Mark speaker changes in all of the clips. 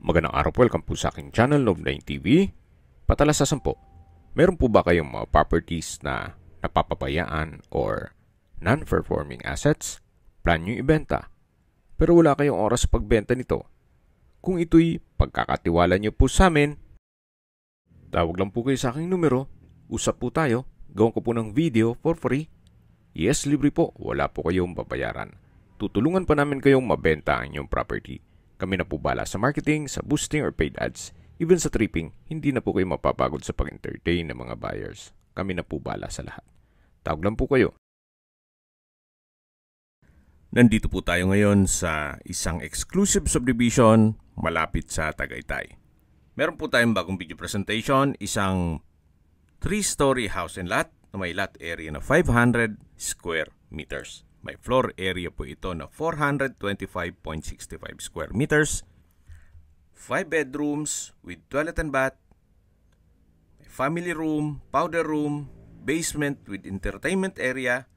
Speaker 1: Magandang araw po, welcome po sa aking channel, Love9 TV. Patalasasan po, meron po ba kayong mga properties na napapabayaan or non-performing assets? Plan nyo ibenta, pero wala kayong oras sa pagbenta nito. Kung ito'y pagkakatiwala nyo po sa amin, tawag lang po kayo sa aking numero, usap po tayo, gawin ko po ng video for free. Yes, libre po, wala po kayong babayaran. Tutulungan pa namin kayong mabenta ang inyong property. Kami na po bala sa marketing, sa boosting or paid ads. Even sa tripping, hindi na po kayo mapapagod sa pag-entertain ng mga buyers. Kami na po bala sa lahat. Tawag lang po kayo. Nandito po tayo ngayon sa isang exclusive subdivision malapit sa Tagaytay. Meron po tayong bagong video presentation, isang 3-story house and lot na may lot area na 500 square meters. May floor area po ito na 425.65 square meters. 5 bedrooms with toilet and bath. May family room, powder room, basement with entertainment area,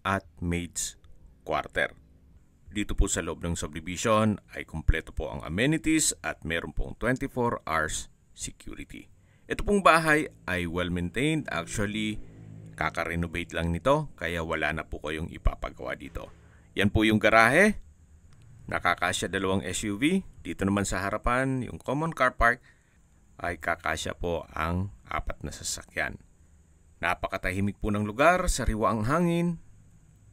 Speaker 1: at maid's quarter. Dito po sa loob ng subdivision ay kumpleto po ang amenities at meron pong 24 hours security. Ito pong bahay ay well-maintained. Actually, kaka-renovate lang nito, kaya wala na po kayong ipapagawa dito. Yan po yung garahe. Nakakasya 2 SUV. Dito naman sa harapan, yung common car park, ay kakasya po ang 4 na sasakyan. Napakatahimik po ng lugar, sariwa ang hangin,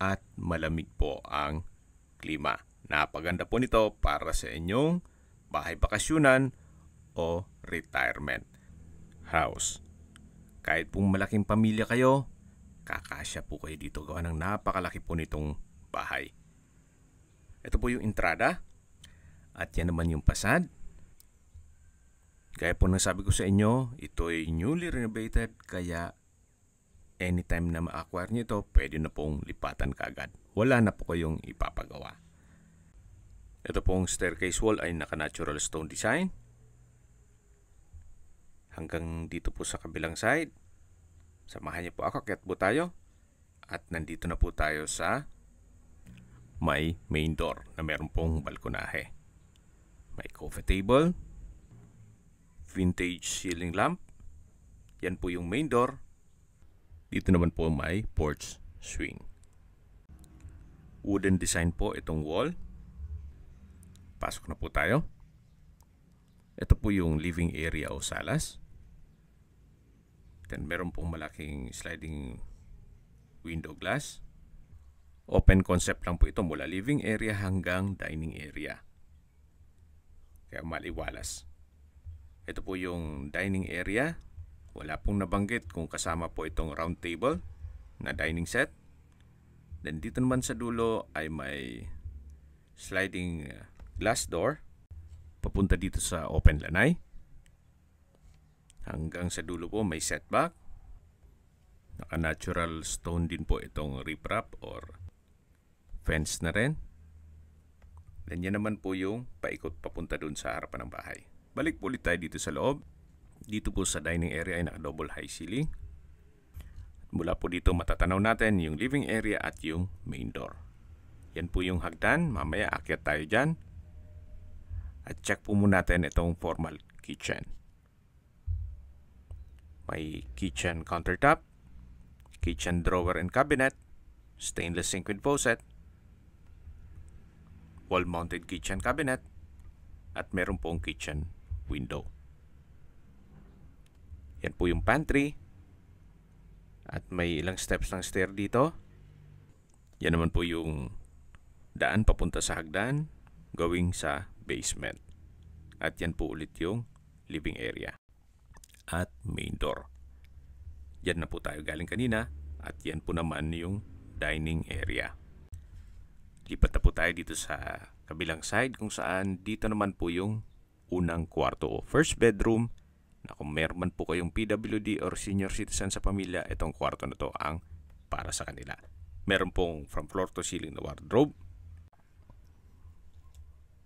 Speaker 1: at malamig po ang klima. Napaganda po nito para sa inyong bahay bakasyunan o retirement house. Kahit pong malaking pamilya kayo, kakasya po kayo dito. Gawa ng napakalaki po nitong bahay. Ito po yung entrada. At yan naman yung fasad. Gaya po nang sabi ko sa inyo, ito ay newly renovated. Kaya anytime na ma-acquire nyo ito, pwede na pong lipatan kaagad. Wala na po kayong ipapagawa. Ito pong staircase wall ay naka-natural stone design. Hanggang dito po sa kabilang side. Samahan niyo po ako, akyat po tayo. At nandito na po tayo sa may main door na meron pong balkonahe. May coffee table. Vintage ceiling lamp. Yan po yung main door. Dito naman po may porch swing. Wooden design po itong wall. Pasok na po tayo. Ito po yung living area o salas. Then meron pong malaking sliding window glass. Open concept lang po ito mula living area hanggang dining area. Kaya maliwalas. Ito po yung dining area. Wala pong nabanggit kung kasama po itong round table na dining set. Then dito naman sa dulo ay may sliding glass door. Papunta dito sa open lanay. Hanggang sa dulo po may setback. Naka-natural stone din po itong riprap or fence na rin. Then yan naman po yung paikot papunta dun sa harapan ng bahay. Balik po ulit tayo dito sa loob. Dito po sa dining area ay naka-double high ceiling. Mula po dito matatanaw natin yung living area at yung main door. Yan po yung hagdan. Mamaya akyat tayo dyan. At check po muna natin itong formal kitchen. May kitchen countertop, kitchen drawer and cabinet, stainless sink with faucet, wall-mounted kitchen cabinet, at meron pong kitchen window. Yan po yung pantry. At may ilang steps ng stair dito. Yan naman po yung daan papunta sa hagdan, going sa basement. At yan po ulit yung living area at main door. Yan na po tayo galing kanina. At yan po naman yung dining area. Lipat na po tayo dito sa kabilang side kung saan dito naman po yung unang kwarto o first bedroom na kung meron man po kayong PWD or senior citizen sa pamilya, itong kwarto na to ang para sa kanila. Meron pong from floor to ceiling na wardrobe.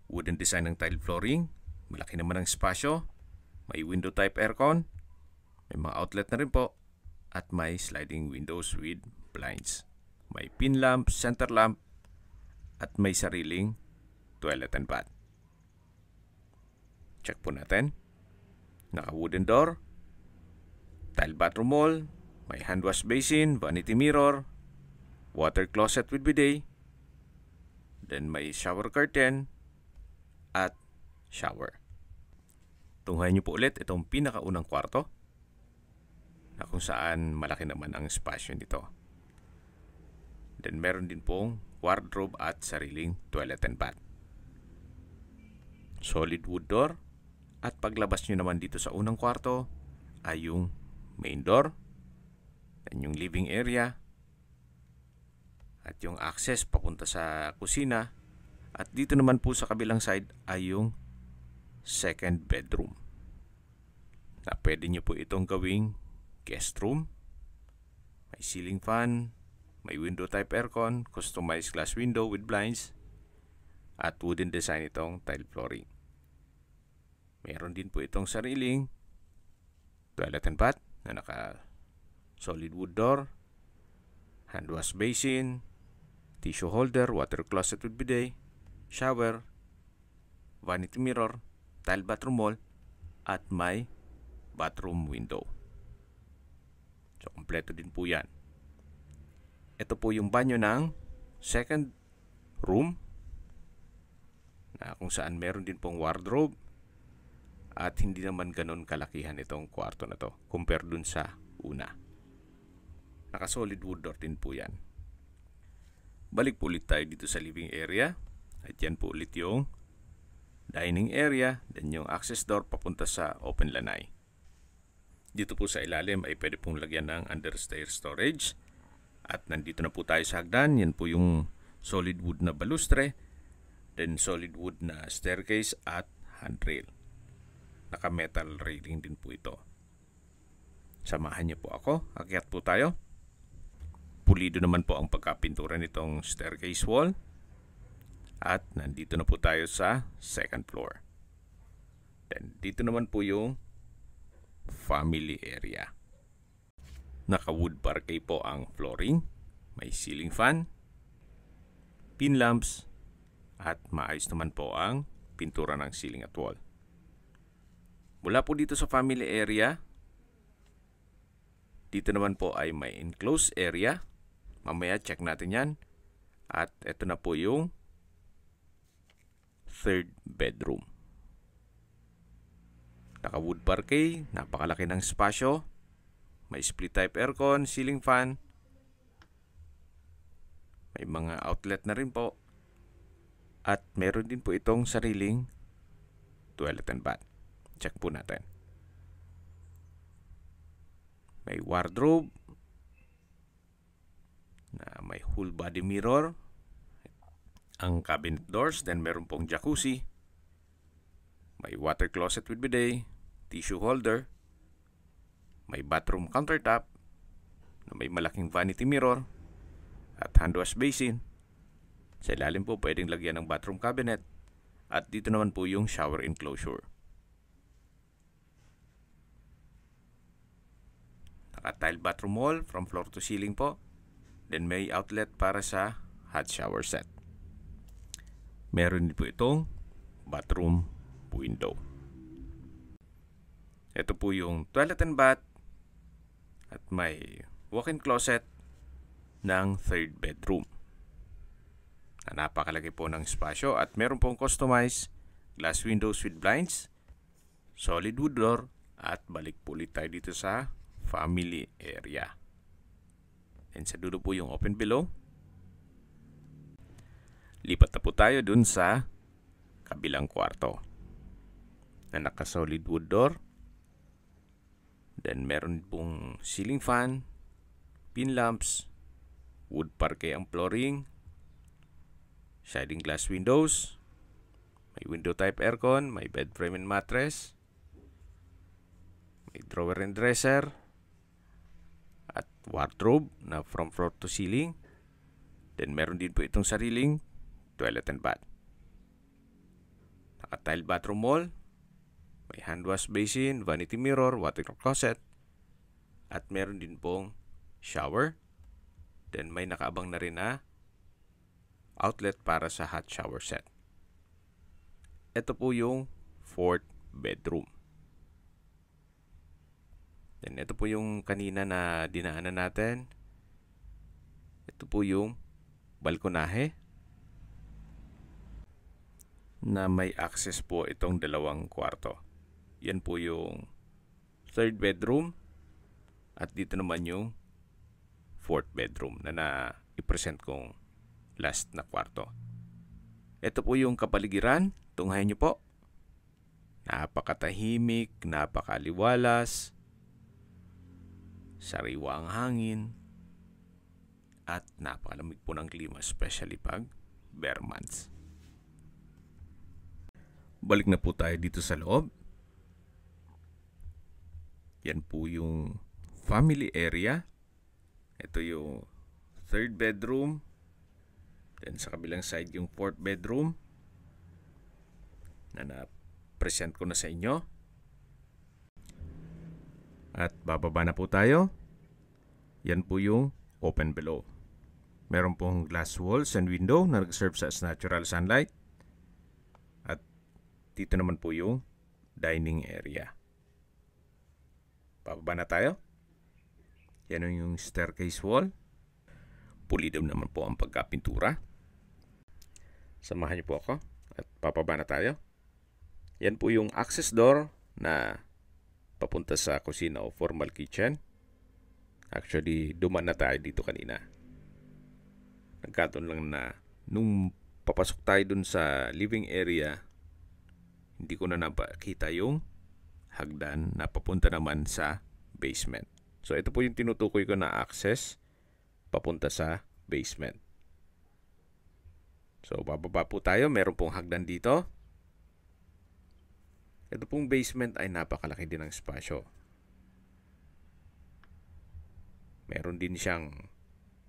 Speaker 1: Wooden design ng tile flooring. Malaki naman ang espasyo. May window type aircon. May mga outlet na rin po. At may sliding windows with blinds. May pin lamp, center lamp. At may sariling toilet and bath. Check po natin. Naka-wooden door, tile bathroom wall, may hand wash basin, vanity mirror, water closet with bidet, then may shower curtain, at shower. Tunghayan niyo po ulit itong pinakaunang kwarto na kung saan malaki naman ang espasyo nito. Then meron din pong wardrobe at sariling toilet and bath. Solid wood door. At paglabas nyo naman dito sa unang kwarto ay yung main door, then yung living area, at yung access papunta sa kusina. At dito naman po sa kabilang side ay yung second bedroom na pwede nyo po itong gawing guest room. May ceiling fan, may window type aircon, customized glass window with blinds, at wooden design itong tile flooring. Meron din po itong sariling toilet and bath na naka solid wood door, hand wash basin, tissue holder, water closet with bidet, shower, vanity mirror, tile bathroom wall, at may bathroom window. So, kompleto din po yan. Ito po yung banyo ng second room na kung saan meron din pong wardrobe at hindi naman ganun kalakihan itong kwarto na to compare dun sa una. Naka solid wood door din po yan. Balik po ulit tayo dito sa living area. At yan po ulit yung dining area, then yung access door papunta sa open lanai. Dito po sa ilalim ay pwede pong lagyan ng understair storage. At nandito na po tayo sa hagdan. Yan po yung solid wood na balustre, then solid wood na staircase at handrail. Naka-metal railing din po ito. Samahan niyo po ako. Akyat po tayo. Pulido naman po ang pagkapintura nitong staircase wall. At nandito na po tayo sa second floor. Then dito naman po yung family area. Naka-wood parquet po ang flooring. May ceiling fan, pin lamps, at maayos naman po ang pintura ng ceiling at wall. Mula po dito sa family area, dito naman po ay may enclosed area. Mamaya check natin yan. At ito na po yung third bedroom. Naka-wood parquet, napakalaki ng espasyo. May split type aircon, ceiling fan. May mga outlet na rin po. At meron din po itong sariling toilet and bath. Check po natin. May wardrobe na may whole body mirror, ang cabinet doors, then meron pong jacuzzi, may water closet with bidet, tissue holder, may bathroom countertop na may malaking vanity mirror at hand wash basin. Sa ilalim po pwedeng lagyan ng bathroom cabinet, at dito naman po yung shower enclosure. Naka-tile bathroom wall from floor to ceiling po. Then may outlet para sa hot shower set. Meron din po itong bathroom window. Ito po yung toilet and bath at may walk-in closet ng third bedroom. Napakalaki po ng espasyo at meron pong customized glass windows with blinds, solid wood door, at balik po ulit tayo dito sa family area. And sa dulo po yung open below. Lipat na po tayo dun sa kabilang kwarto na naka-solid wood door. Then meron pong ceiling fan, pin lamps, wood parquet ang flooring, sliding glass windows, may window type aircon, may bed frame and mattress, may drawer and dresser, at wardrobe na from floor to ceiling. Then meron din po itong sariling toilet and bath. Naka-tile bathroom wall, may hand wash basin, vanity mirror, water closet, at meron din pong shower. Then may nakaabang na rin na outlet para sa hot shower set. Ito po yung fourth bedroom. Then ito po yung kanina na dinaanan natin. Ito po yung balkonahe na may access po itong dalawang kwarto. Yan po yung third bedroom at dito naman yung fourth bedroom na i-present kong last na kwarto. Ito po yung kapaligiran. Tunghayan nyo po. Napakatahimik, napakaliwalas, sariwa ang hangin, at napakalamig po ng klima, especially pag bare months. Balik na po tayo dito sa loob. Yan po yung family area. Ito yung third bedroom. Then sa kabilang side yung fourth bedroom na na-present ko na sa inyo. At bababa na po tayo. Yan po yung open below. Meron pong glass walls and window na nag-serve sa natural sunlight. At dito naman po yung dining area. Bababa na tayo. Yan yung staircase wall. Pulido naman po ang pagkapintura. Samahan niyo po ako at bababa na tayo. Yan po yung access door na papunta sa kusina o formal kitchen. Actually, duman na tayo dito kanina. Nagkataon lang na nung papasok tayo dun sa living area, hindi ko na napakita yung hagdan na papunta naman sa basement. So ito po yung tinutukoy ko na access papunta sa basement. So bababa po tayo, meron pong hagdan dito. Ito pong basement ay napakalaki din ng espasyo. Meron din siyang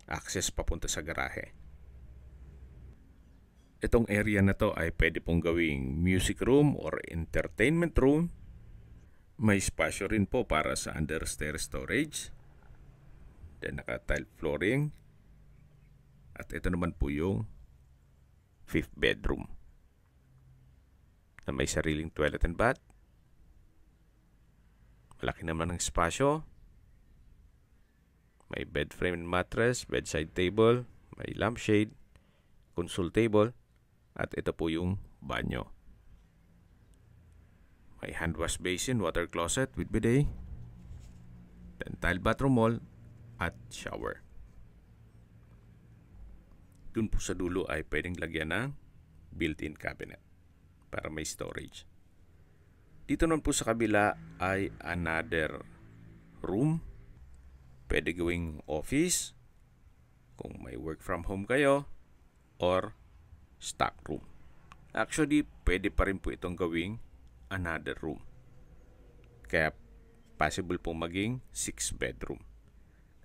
Speaker 1: access papunta sa garahe. Itong area na to ay pwede pong gawing music room or entertainment room. May espasyo rin po para sa understair storage. Then naka-tile flooring. At ito naman po yung fifth bedroom na may sariling toilet and bath. Malaki naman ang espasyo. May bed frame and mattress, bedside table, may lampshade, console table, at ito po yung banyo. May hand wash basin, water closet with bidet, then tile bathroom wall, at shower. Dun po sa dulo ay pwedeng lagyan ng built-in cabinet para may storage. Dito naman po sa kabila ay another room. Pwede gawing office kung may work from home kayo or stock room. Actually, pwede pa rin po itong gawing another room. Kaya possible pong maging 6 bedroom.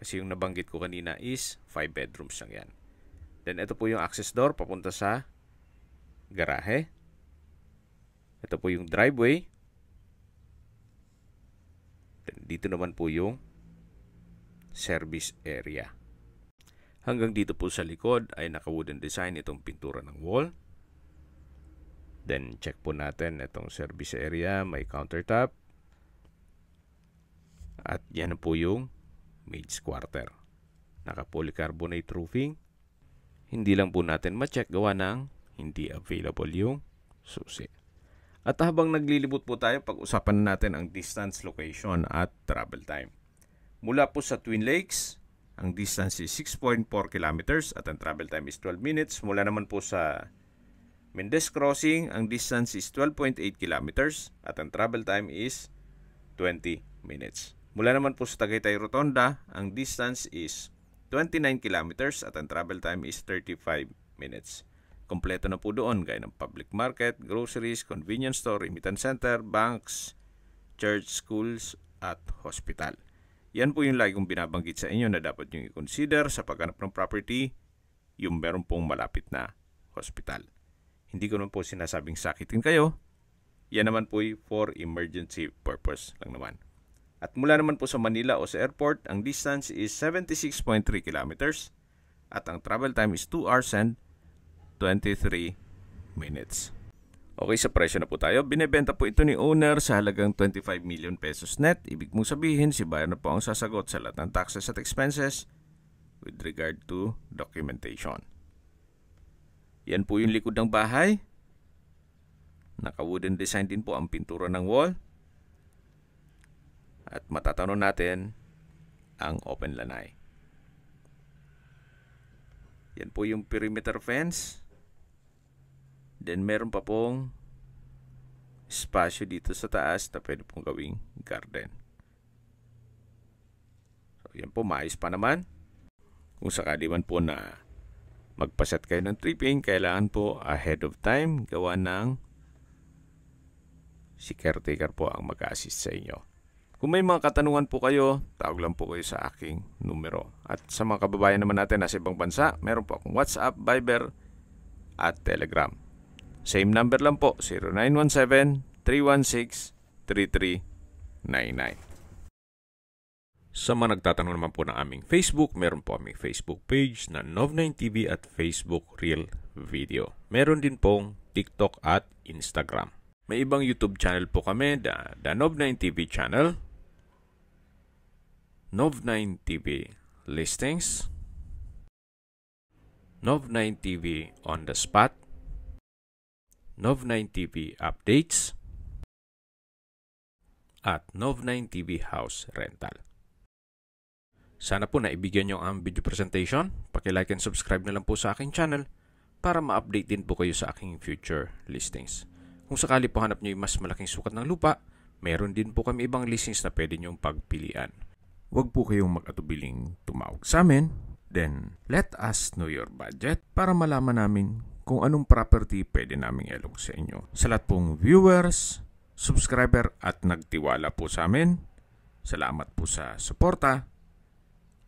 Speaker 1: Kasi yung nabanggit ko kanina is 5 bedrooms lang yan. Then ito po yung access door papunta sa garahe. Ito po yung driveway. Then dito naman po yung service area. Hanggang dito po sa likod ay naka-wooden design itong pintura ng wall. Then check po natin itong service area, may countertop. At yan po yung maid's quarter. Naka-polycarbonate roofing. Hindi lang po natin ma-check gawa ng hindi available yung susi. At habang naglilibot po tayo, pag-usapan natin ang distance, location at travel time. Mula po sa Twin Lakes, ang distance is 6.4 kilometers at ang travel time is 12 minutes. Mula naman po sa Mendez Crossing, ang distance is 12.8 kilometers at ang travel time is 20 minutes. Mula naman po sa Tagaytay Rotonda, ang distance is 29 kilometers at ang travel time is 35 minutes. Kompleto na po doon gaya ng public market, groceries, convenience store, remittance center, banks, church, schools, at hospital. Yan po yung lagi kong binabanggit sa inyo na dapat nyo i-consider sa paghanap ng property, yung meron pong malapit na hospital. Hindi ko naman po sinasabing sakitin kayo. Yan naman po for emergency purpose lang naman. At mula naman po sa Manila o sa airport, ang distance is 76.3 kilometers at ang travel time is 2 hours and 23 minutes. Okay, sa presyo na po tayo. Binebenta po ito ni owner sa halagang 25 million pesos net. Ibig mong sabihin, si buyer na po ang sasagot sa lahat ng taxes at expenses with regard to documentation. Yan po yung likod ng bahay. Naka-wooden design din po ang pintura ng wall. At matatanong natin ang open lanay. Yan po yung perimeter fence. Then meron pa pong espasyo dito sa taas na pwede pong gawing garden. So yan po, maayos pa naman. Kung sakali man po na magpaset kayo ng tripping, kailangan po ahead of time gawa ng si caretaker po ang mag-assist sa inyo. Kung may mga katanungan po kayo, tawag lang po kayo sa aking numero. At sa mga kababayan naman natin nasa ibang bansa, meron po akong WhatsApp, Viber at Telegram. Same number lang po, 0917-316-3399. Sa mga nagtatanong naman po ng aming Facebook, meron po aming Facebook page na Nov9TV at Facebook Real Video. Meron din pong TikTok at Instagram. May ibang YouTube channel po kami, the Nov9TV channel, Nov9TV Listings, Nov9TV On The Spot, Nov9TV Updates, at Nov9TV House Rental. Sana po naibigyan nyo ang video presentation. Paki-like and subscribe na lang po sa aking channel para ma-update din po kayo sa aking future listings. Kung sakali po hanap nyo yung mas malaking sukat ng lupa, meron din po kami ibang listings na pwede nyong pagpilian. Huwag po kayong mag-atubiling tumawag sa amin. Then, let us know your budget para malaman namin kung anong property pwede naming ilog sa inyo. Sa lahat pong viewers, subscriber at nagtiwala po sa amin, salamat po sa suporta.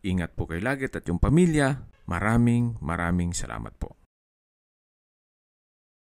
Speaker 1: Ingat po kayo lagi at yung pamilya. Maraming salamat po.